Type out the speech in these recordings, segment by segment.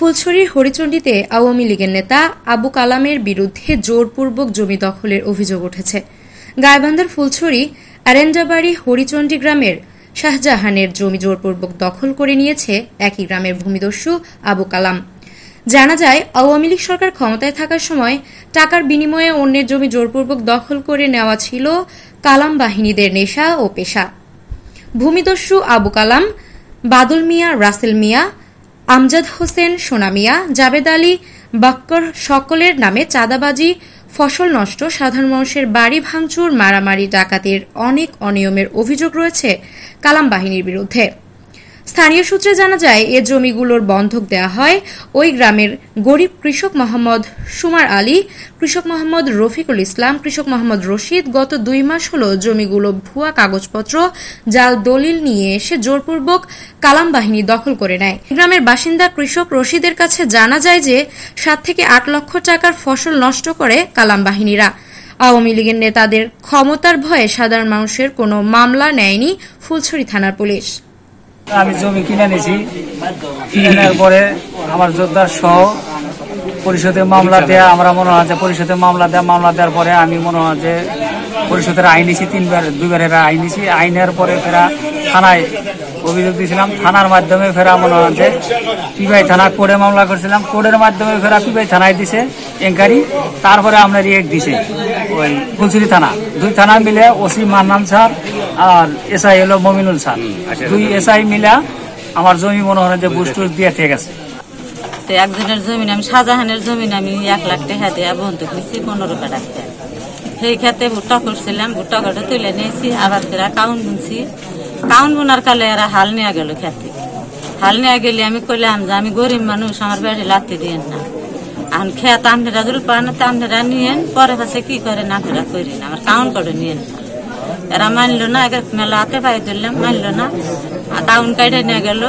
ফুলছড়ির হরিচণ্ডীতে আওয়ামী লীগের নেতা আবু কালামের বিরুদ্ধে জোরপূর্বক জমি দখলের অভিযোগ উঠেছে। গাইবান্ধার ফুলছড়ি আরেন্ডাবাড়ি হরিচণ্ডী গ্রামের শাহজাহানের জমি জোরপূর্বক দখল করে নিয়েছে একই গ্রামের ভূমিদস্যু আবু কালাম। জানা যায়, আওয়ামী লীগ সরকার ক্ষমতায় থাকার সময় টাকার বিনিময়ে অন্যের জমি জোরপূর্বক দখল করে নেওয়া ছিল কালাম বাহিনীদের নেশা ও পেশা। ভূমিদস্যু আবু কালাম, বাদল মিয়া, রাসেল মিয়া, আমজাদ হোসেন, সোনা মিয়া, জাবেদ আলী, বাক্কর সকলের নামে চাঁদাবাজি, ফসল নষ্ট, সাধারণ মানুষের বাড়ি ভাঙচুর, মারামারি, ডাকাতির অনেক অনিয়মের অভিযোগ রয়েছে কালাম বাহিনীর বিরুদ্ধে। স্থানীয় সূত্রে জানা যায়, এ জমিগুলোর বন্ধক দেওয়া হয় ওই গ্রামের গরিব কৃষক মোহাম্মদ সুমার আলী, কৃষক মোহাম্মদ রফিকুল ইসলাম, কৃষক মোহাম্মদ রশিদ। গত 2 মাস হল জমিগুলো ভুয়া কাগজপত্র, জাল দলিল নিয়ে এসে জোরপূর্বক কালাম বাহিনী দখল করে নেয়। গ্রামের বাসিন্দা কৃষক রশিদের কাছে জানা যায় যে 7 থেকে 8 লক্ষ টাকার ফসল নষ্ট করে কালাম বাহিনীরা। আওয়ামী লীগের নেতাদের ক্ষমতার ভয়ে সাধারণ মানুষের কোনো মামলা নেয়নি ফুলছড়ি থানার পুলিশ। আমি জমি কিনে নিয়েছি, কেনার পরে আমার জোরদার সহ পরিষদে মামলা দেয়া, আমরা মনে হয় যে পরিষদে মামলা দেওয়ার পরে আমি মনে হয় যে পরিষদের আইন নিয়েছি, 2বার আইন নিয়েছি। আইনের পরে ফেরা থানায় অভিযোগ দিয়েছিলাম, থানার মাধ্যমে ফেরা মনে হয় যে পিপাই থানা কোর্টে মামলা করছিলাম, কোর্টের মাধ্যমে ফেরা পিপাই থানায় দিছে এনকোয়ারি। তারপরে আপনার দিছে ওই ফুলছড়ি থানা, 2 থানা মিলে ওসি মান্নান স্যার আর এসআই হলো মমিনুল স্যার, 2 এসআই মিলা আমার জমি মনে হয় যে বুস্টুস দিয়ে থেকে গেছে। একজনের জমিন আমি শাহজাহানের জমিন আমি 1 লাখ টাকা দিয়ে বন্ধক নিচ্ছি 15 টাকা। সেই ক্ষেত্রে ভুট্টা করছিলাম, ভুট্টা করে তুলে নিয়েছি, আবার ফেরা কাউন বুনছি। কাউন বোনার কালে এরা হাল নিয়ে গেল খেতে। হাল নিয়ে গেলে আমি কইলাম যে আমি গরিব মানুষ, আমার বাড়ি লাত্তি দিয়েন না, এখন খেত আপনারা জল পান আপনারা নিয়েন, পরে পাশে কি করে না ফেরা করি না, আমার কাউন করে নিয়েন। এরা মানলো না, মেলা হাতে পাই ধরলাম, মানলো না, কাউন কাইটে নিয়ে গেল।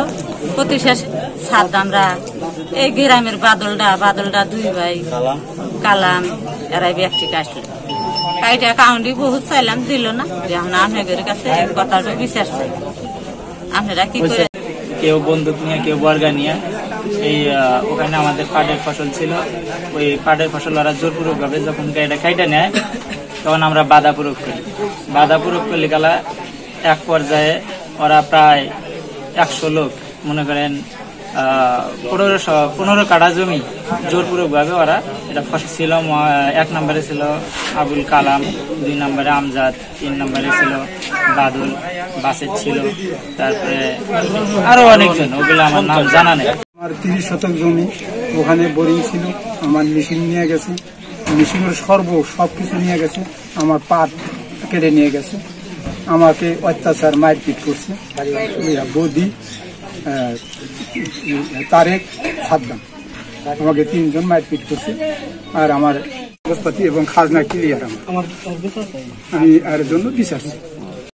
প্রতি শেষ ছাদ আমরা এই গ্রামের বাদলটা 2 ভাই কালাম এরাই ব্যক্তি কাটলো, কাইটা কাউন্টি বহুত চাইলাম, দিল না। এখন আপনাদের কাছে কথাটা বিচার চাই, আপনারা কি করে। কেউ বন্দুক নিয়ে, কেউ বর্গা নিয়ে এই ওখানে আমাদের পাটের ফসল ছিল, ওই পাটের ফসল ওরা জোরপূর্বক ভাবে যখন গাড়িটা কাইটা নেয় তখন আমরা বাধা প্রয়োগ করি। বাধা প্রয়োগ করলে গেলা এক পর্যায়ে ওরা প্রায় 100 লোক, মনে করেন 15 কাঠা জমি জোরপূর্বক ভাবে ওরা এটা ফসল ছিল। 1 নম্বরে ছিল আবুল কালাম, 2 নম্বরে আমজাদ, 3 নম্বরে ছিল বাদল, বাসের ছিল, তারপরে আরো অনেকজন, ওগুলো আমার নাম জানা নেই। আমার 30 শতক জমি, ওখানে বোরিং ছিল, আমার মেশিন নিয়ে গেছে, মেশিনের সবকিছু নিয়ে গেছে, আমার পাট কেটে নিয়ে গেছে, আমাকে অত্যাচার মারপিট করছে। বৌদি, তারেক, সাদ্দাম, আমাকে 3 জন মারপিট করছে। আর আমার কাগজপাতি এবং খাজনা ক্লিয়ার, আমি এর জন্য বিচার চাই।